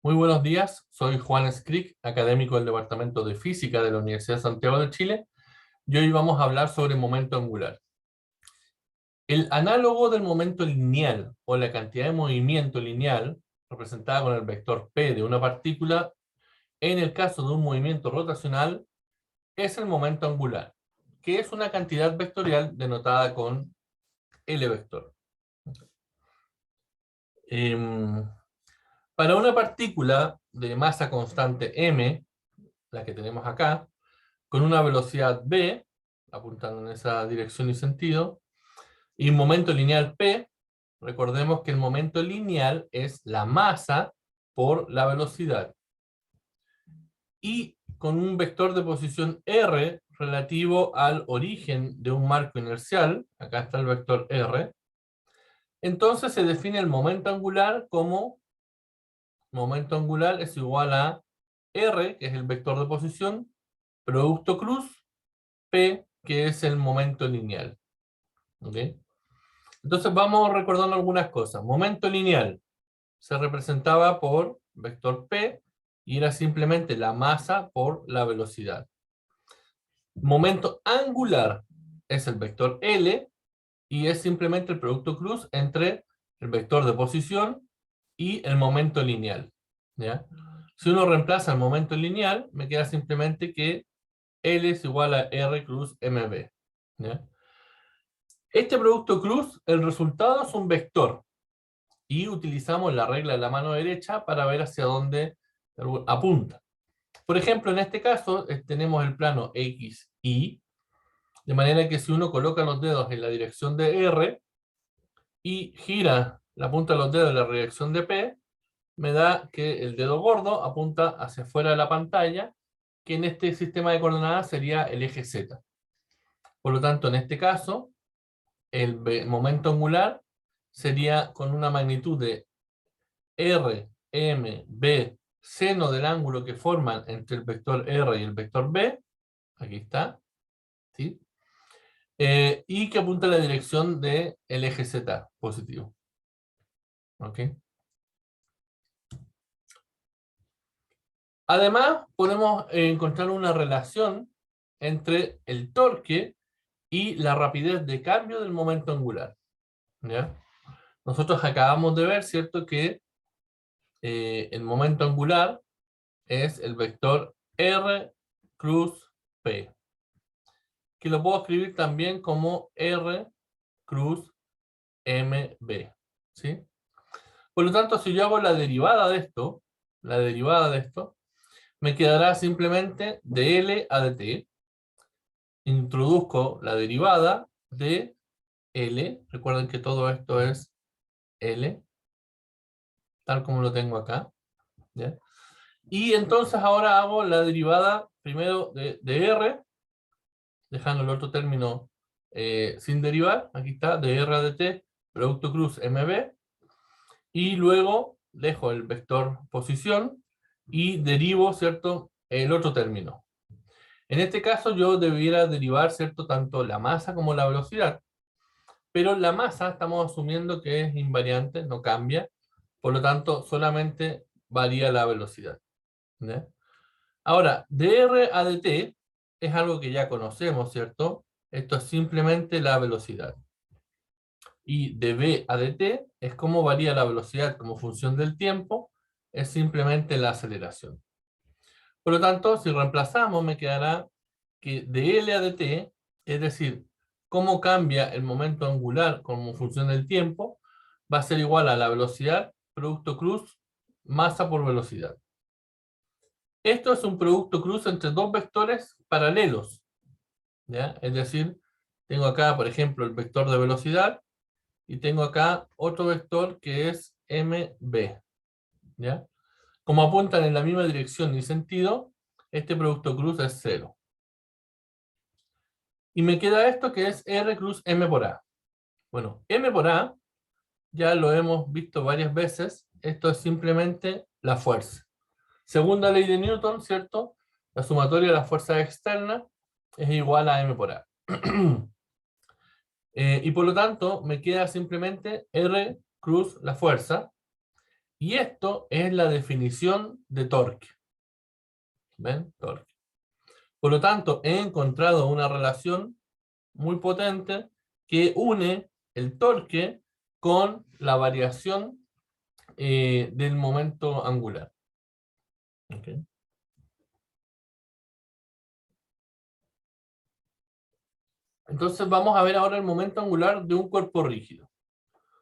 Muy buenos días, soy Juan Scrick, académico del Departamento de Física de la Universidad de Santiago de Chile, y hoy vamos a hablar sobre momento angular. El análogo del momento lineal, o la cantidad de movimiento lineal, representada con el vector P de una partícula, en el caso de un movimiento rotacional, es el momento angular, que es una cantidad vectorial denotada con L vector. Para una partícula de masa constante m, la que tenemos acá, con una velocidad v, apuntando en esa dirección y sentido, y un momento lineal p, recordemos que el momento lineal es la masa por la velocidad. Y con un vector de posición r relativo al origen de un marco inercial, acá está el vector r, entonces se define el momento angular como momento angular es igual a r, que es el vector de posición, producto cruz, p, que es el momento lineal. ¿Ok? Entonces vamos recordando algunas cosas. Momento lineal se representaba por vector p y era simplemente la masa por la velocidad. Momento angular es el vector L y es simplemente el producto cruz entre el vector de posición y el momento lineal. ¿Ya? Si uno reemplaza el momento lineal, me queda simplemente que L es igual a R cruz MB. ¿Ya? Este producto cruz, el resultado es un vector. Y utilizamos la regla de la mano derecha para ver hacia dónde apunta. Por ejemplo, en este caso tenemos el plano X, Y, de manera que si uno coloca los dedos en la dirección de R y gira la punta de los dedos en la dirección de P, me da que el dedo gordo apunta hacia afuera de la pantalla, que en este sistema de coordenadas sería el eje Z. Por lo tanto, en este caso, el momento angular sería con una magnitud de R, M, B, seno del ángulo que forman entre el vector R y el vector B, aquí está, ¿sí? Y que apunta en la dirección del eje Z positivo. ¿Ok? Además, podemos encontrar una relación entre el torque y la rapidez de cambio del momento angular. ¿Ya? Nosotros acabamos de ver, ¿cierto?, que el momento angular es el vector R cruz P, que lo puedo escribir también como R cruz MB, ¿sí? Por lo tanto, si yo hago la derivada de esto, me quedará simplemente de L a dt. Introduzco la derivada de L, recuerden que todo esto es L, tal como lo tengo acá, ¿ya? Y entonces ahora hago la derivada primero de R, dejando el otro término sin derivar, aquí está, de R a dt, producto cruz MB, y luego dejo el vector posición y derivo, ¿cierto?, el otro término. En este caso yo debiera derivar, ¿cierto?, tanto la masa como la velocidad, pero la masa estamos asumiendo que es invariante, no cambia, por lo tanto solamente varía la velocidad. ¿Ya? Ahora, de R a dt es algo que ya conocemos, ¿cierto? Esto es simplemente la velocidad. Y de b a dt es cómo varía la velocidad como función del tiempo, es simplemente la aceleración. Por lo tanto, si reemplazamos, me quedará que de L a dt, es decir, cómo cambia el momento angular como función del tiempo, va a ser igual a la velocidad, producto cruz, masa por velocidad. Esto es un producto cruz entre dos vectores paralelos, ¿ya? Es decir, tengo acá, por ejemplo, el vector de velocidad, y tengo acá otro vector que es mb, ¿ya? Como apuntan en la misma dirección y sentido, este producto cruz es 0. Y me queda esto que es R cruz M por A. Bueno, M por A ya lo hemos visto varias veces. Esto es simplemente la fuerza. Segunda ley de Newton, ¿cierto? La sumatoria de las fuerzas externas es igual a M por A. Y por lo tanto me queda simplemente R cruz la fuerza. Y esto es la definición de torque. ¿Ven? Torque. Por lo tanto, he encontrado una relación muy potente que une el torque con la variación del momento angular. ¿Okay? Entonces vamos a ver ahora el momento angular de un cuerpo rígido.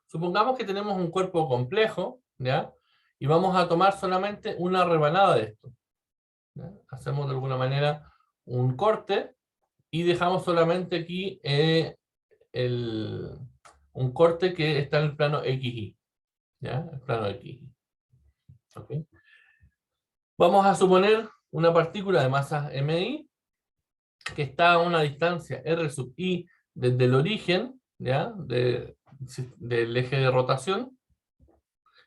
Supongamos que tenemos un cuerpo complejo, ¿ya? Y vamos a tomar solamente una rebanada de esto, ¿ya? Hacemos de alguna manera un corte y dejamos solamente aquí un corte que está en el plano XY, ¿ya? El plano XY. ¿Okay? Vamos a suponer una partícula de masa MI que está a una distancia R sub I desde el origen, ¿ya? Del eje de rotación.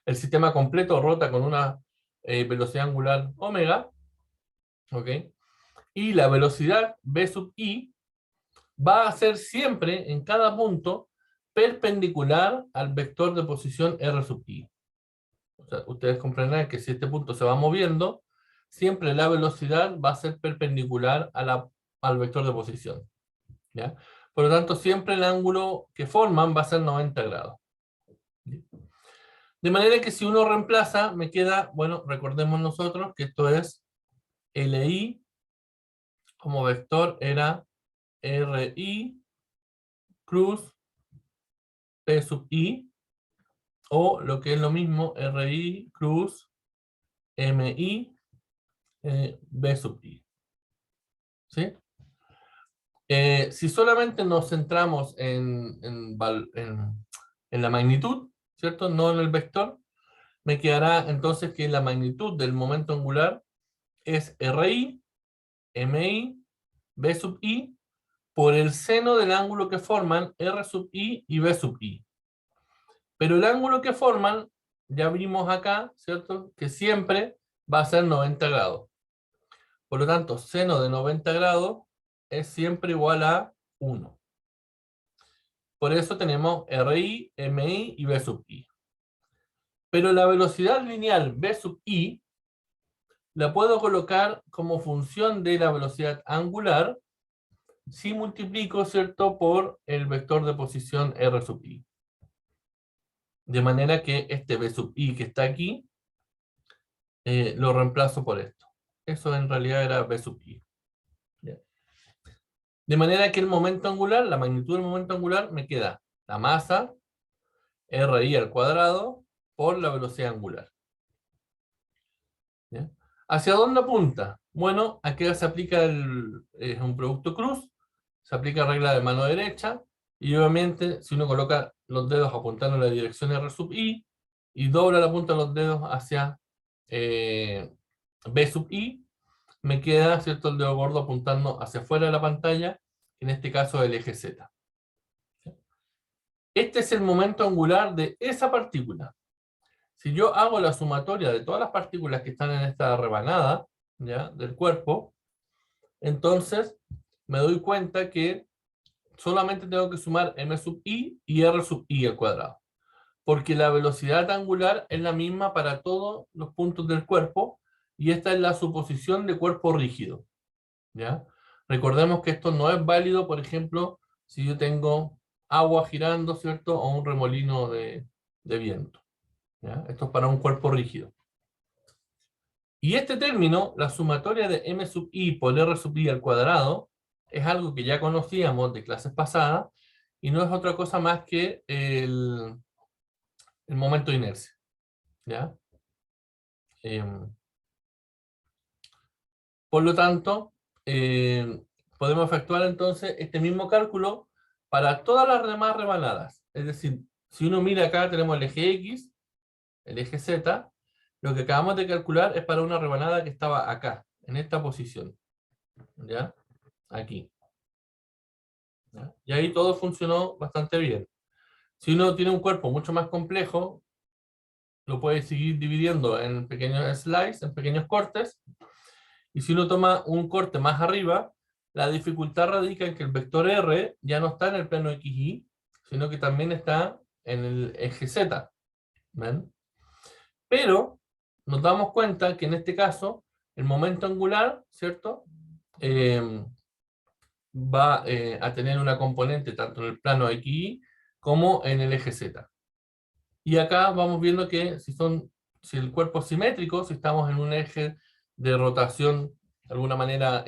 El sistema completo rota con una velocidad angular omega, ¿ok? Y la velocidad V sub I va a ser siempre, en cada punto, perpendicular al vector de posición R sub I. O sea, ustedes comprenderán que si este punto se va moviendo, siempre la velocidad va a ser perpendicular al vector de posición, ¿ya? Por lo tanto, siempre el ángulo que forman va a ser 90 grados. De manera que si uno reemplaza, me queda, bueno, recordemos nosotros que esto es LI, como vector era RI cruz P sub I, o lo que es lo mismo, RI cruz MI B sub I. ¿Sí? Si solamente nos centramos en la magnitud, ¿cierto? No en el vector, me quedará entonces que la magnitud del momento angular es RI, MI, B sub I, por el seno del ángulo que forman R sub I y B sub I. Pero el ángulo que forman, ya vimos acá, ¿cierto? Que siempre va a ser 90 grados. Por lo tanto, seno de 90 grados es siempre igual a 1. Por eso tenemos RI, MI y B sub I. Pero la velocidad lineal B sub I la puedo colocar como función de la velocidad angular si multiplico, ¿cierto?, por el vector de posición R sub I. De manera que este B sub I que está aquí, lo reemplazo por esto. Eso en realidad era B sub I. ¿Ya? De manera que el momento angular, la magnitud del momento angular, me queda la masa, RI al cuadrado, por la velocidad angular. ¿Ya? ¿Hacia dónde apunta? Bueno, aquí se aplica es un producto cruz, se aplica regla de mano derecha, y obviamente si uno coloca los dedos apuntando en la dirección R sub I, y dobla la punta de los dedos hacia B sub I, me queda, ¿cierto?, el dedo gordo apuntando hacia afuera de la pantalla, en este caso el eje Z. Este es el momento angular de esa partícula. Si yo hago la sumatoria de todas las partículas que están en esta rebanada, ¿ya?, del cuerpo, entonces me doy cuenta que solamente tengo que sumar m sub i y r sub i al cuadrado. Porque la velocidad angular es la misma para todos los puntos del cuerpo, y esta es la suposición de cuerpo rígido, ¿ya? Recordemos que esto no es válido, por ejemplo, si yo tengo agua girando, ¿cierto?, o un remolino de viento, ¿ya? Esto es para un cuerpo rígido. Y este término, la sumatoria de m sub i por r sub i al cuadrado, es algo que ya conocíamos de clases pasadas, y no es otra cosa más que el momento de inercia, ¿ya? Por lo tanto, podemos efectuar entonces este mismo cálculo para todas las demás rebanadas. Es decir, si uno mira acá, tenemos el eje X, el eje Z. Lo que acabamos de calcular es para una rebanada que estaba acá, en esta posición, ¿ya? Aquí, ¿ya? Y ahí todo funcionó bastante bien. Si uno tiene un cuerpo mucho más complejo, lo puede seguir dividiendo en pequeños slices, en pequeños cortes. Y si uno toma un corte más arriba, la dificultad radica en que el vector R ya no está en el plano XY, sino que también está en el eje Z. ¿Ven? Pero nos damos cuenta que en este caso el momento angular, ¿cierto? Va a tener una componente tanto en el plano XY como en el eje Z. Y acá vamos viendo que si el cuerpo es simétrico, si estamos en un eje de rotación de alguna manera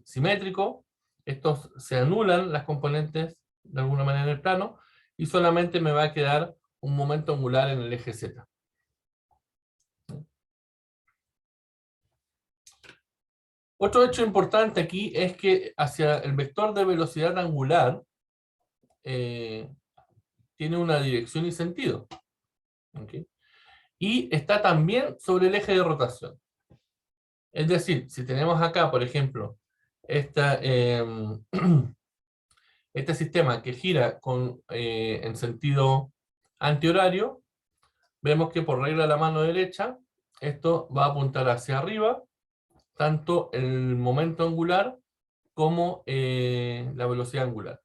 simétrico, estos se anulan las componentes de alguna manera en el plano y solamente me va a quedar un momento angular en el eje Z. Otro hecho importante aquí es que hacia el vector de velocidad angular tiene una dirección y sentido. ¿Okay? Y está también sobre el eje de rotación. Es decir, si tenemos acá, por ejemplo, este sistema que gira en sentido antihorario, vemos que por regla de la mano derecha, esto va a apuntar hacia arriba, tanto el momento angular como la velocidad angular.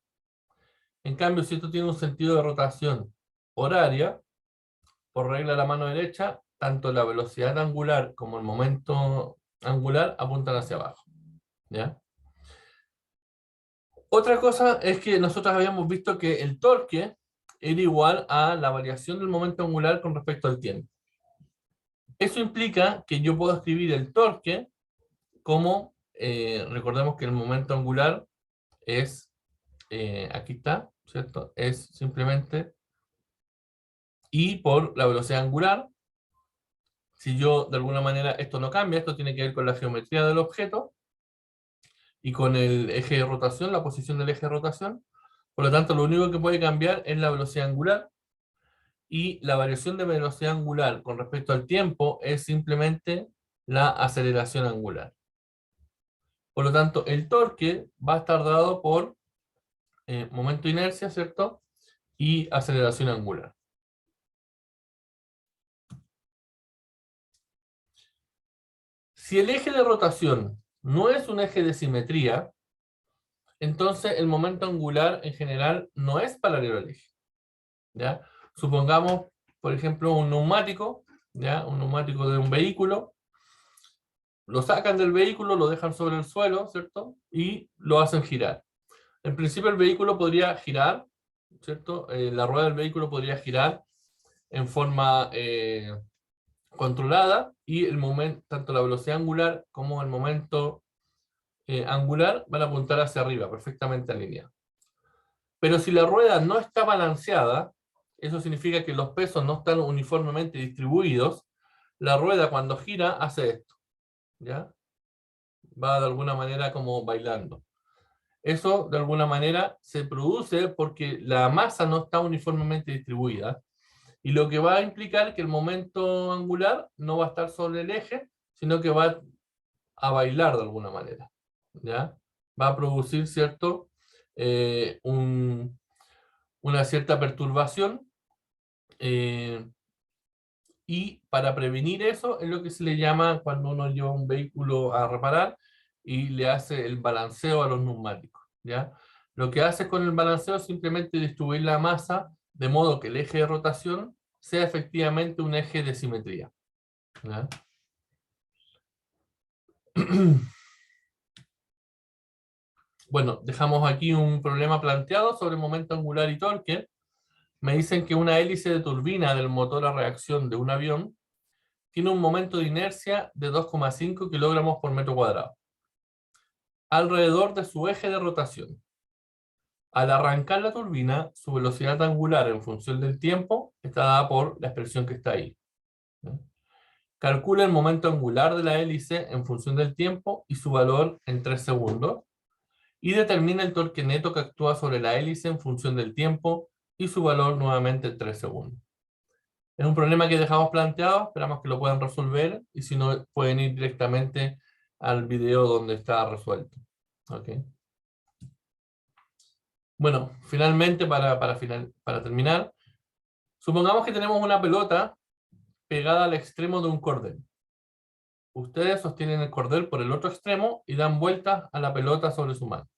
En cambio, si esto tiene un sentido de rotación horaria, por regla de la mano derecha, tanto la velocidad angular como el momento angular apuntan hacia abajo. ¿Ya? Otra cosa es que nosotros habíamos visto que el torque era igual a la variación del momento angular con respecto al tiempo. Eso implica que yo puedo escribir el torque como, recordemos que el momento angular es, aquí está, ¿cierto? Es simplemente I por la velocidad angular. Si yo, de alguna manera, esto no cambia, esto tiene que ver con la geometría del objeto y con el eje de rotación, la posición del eje de rotación. Por lo tanto, lo único que puede cambiar es la velocidad angular y la variación de velocidad angular con respecto al tiempo es simplemente la aceleración angular. Por lo tanto, el torque va a estar dado por momento de inercia, ¿cierto? Y aceleración angular. Si el eje de rotación no es un eje de simetría, entonces el momento angular en general no es paralelo al eje. ¿Ya? Supongamos, por ejemplo, un neumático, ¿ya? Un neumático de un vehículo, lo sacan del vehículo, lo dejan sobre el suelo, ¿cierto? Y lo hacen girar. En principio el vehículo podría girar, ¿cierto? La rueda del vehículo podría girar en forma controlada y el momento, tanto la velocidad angular como el momento angular van a apuntar hacia arriba, perfectamente alineados. Pero si la rueda no está balanceada, eso significa que los pesos no están uniformemente distribuidos, la rueda cuando gira hace esto, ¿ya? Va de alguna manera como bailando. Eso de alguna manera se produce porque la masa no está uniformemente distribuida y lo que va a implicar que el momento angular no va a estar sobre el eje, sino que va a bailar de alguna manera, ¿ya? Va a producir, ¿cierto? Una cierta perturbación y para prevenir eso es lo que se le llama cuando uno lleva un vehículo a reparar y le hace el balanceo a los neumáticos, ¿ya? Lo que hace con el balanceo es simplemente distribuir la masa de modo que el eje de rotación sea efectivamente un eje de simetría, ¿ya? Bueno, dejamos aquí un problema planteado sobre momento angular y torque. Me dicen que una hélice de turbina del motor a reacción de un avión tiene un momento de inercia de 2,5 kilogramos por metro cuadrado alrededor de su eje de rotación. Al arrancar la turbina, su velocidad angular en función del tiempo está dada por la expresión que está ahí. Calcula el momento angular de la hélice en función del tiempo y su valor en 3 segundos. Y determina el torque neto que actúa sobre la hélice en función del tiempo y su valor nuevamente en 3 segundos. Es un problema que dejamos planteado, esperamos que lo puedan resolver y si no pueden ir directamente al video donde está resuelto. ¿Okay? Bueno, finalmente para terminar, supongamos que tenemos una pelota pegada al extremo de un cordel. Ustedes sostienen el cordel por el otro extremo y dan vueltas a la pelota sobre su mano.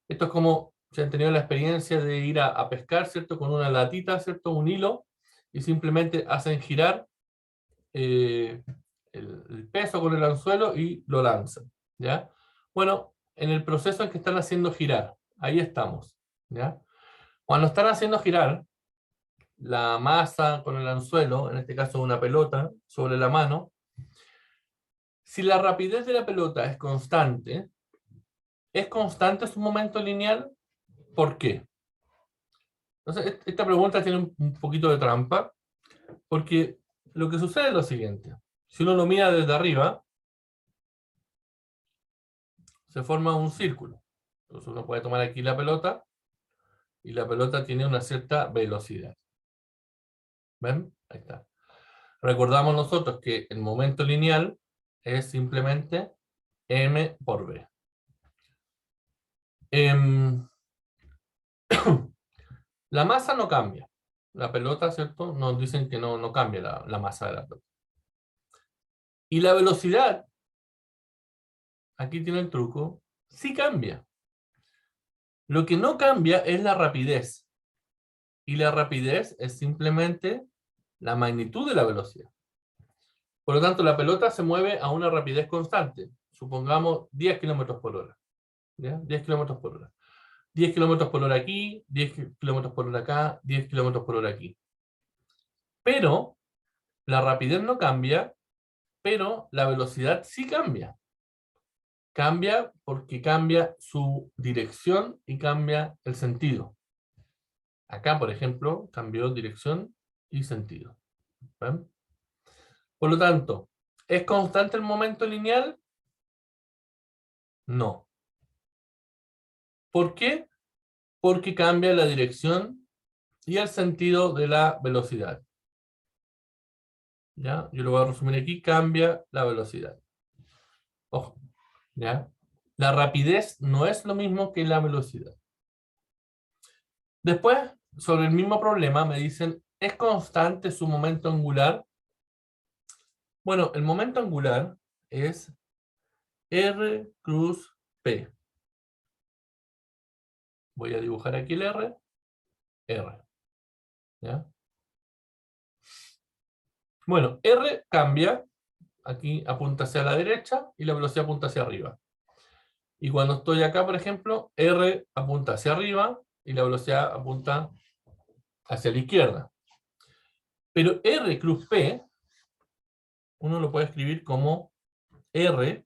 Esto es como si han tenido la experiencia de ir a pescar, ¿cierto? Con una latita, ¿cierto? Un hilo, y simplemente hacen girar el peso con el anzuelo y lo lanzan, ¿ya? Bueno, en el proceso en que están haciendo girar, ahí estamos, ¿ya? Cuando están haciendo girar la masa con el anzuelo, en este caso una pelota, sobre la mano, si la rapidez de la pelota ¿es constante su momento lineal? ¿Por qué? Entonces, esta pregunta tiene un poquito de trampa, porque lo que sucede es lo siguiente. Si uno lo mira desde arriba, se forma un círculo. Entonces uno puede tomar aquí la pelota, y la pelota tiene una cierta velocidad. ¿Ven? Ahí está. Recordamos nosotros que el momento lineal es simplemente m por v. La masa no cambia. La pelota, ¿cierto? Nos dicen que no cambia la masa de la pelota. Y la velocidad, aquí tiene el truco, sí cambia. Lo que no cambia es la rapidez. Y la rapidez es simplemente la magnitud de la velocidad. Por lo tanto, la pelota se mueve a una rapidez constante. Supongamos 10 kilómetros por hora. ¿Ya? 10 kilómetros por hora. 10 kilómetros por hora aquí, 10 kilómetros por hora acá, 10 kilómetros por hora aquí. Pero la rapidez no cambia, pero la velocidad sí cambia. Cambia porque cambia su dirección y cambia el sentido. Acá, por ejemplo, cambió dirección y sentido. ¿Ven? Por lo tanto, ¿es constante el momento lineal? No. ¿Por qué? Porque cambia la dirección y el sentido de la velocidad. ¿Ya? Yo lo voy a resumir aquí, cambia la velocidad. Ojo, ¿ya? La rapidez no es lo mismo que la velocidad. Después, sobre el mismo problema, me dicen, ¿es constante su momento angular? Bueno, el momento angular es R cruz P. Voy a dibujar aquí el R. ¿Ya? Bueno, R cambia, aquí apunta hacia la derecha y la velocidad apunta hacia arriba. Y cuando estoy acá, por ejemplo, R apunta hacia arriba y la velocidad apunta hacia la izquierda. Pero R cruz P, uno lo puede escribir como R,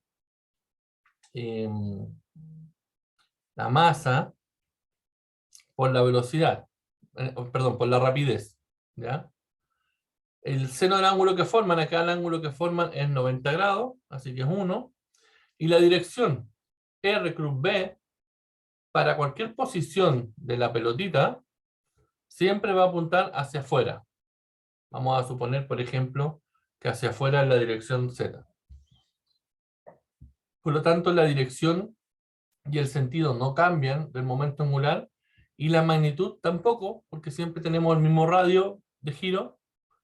la masa, por la velocidad, perdón, por la rapidez. ¿Ya? El seno del ángulo que forman, acá el ángulo que forman es 90 grados, así que es 1. Y la dirección R cruz B, para cualquier posición de la pelotita, siempre va a apuntar hacia afuera. Vamos a suponer, por ejemplo, que hacia afuera es la dirección Z. Por lo tanto, la dirección y el sentido no cambian del momento angular, y la magnitud tampoco, porque siempre tenemos el mismo radio de giro,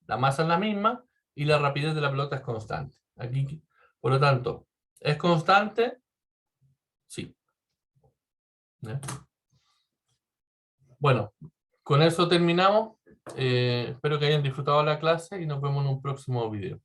la masa es la misma, y la rapidez de la pelota es constante. Aquí, por lo tanto, ¿es constante? Sí. ¿Ya? Bueno, con eso terminamos. Espero que hayan disfrutado la clase y nos vemos en un próximo video.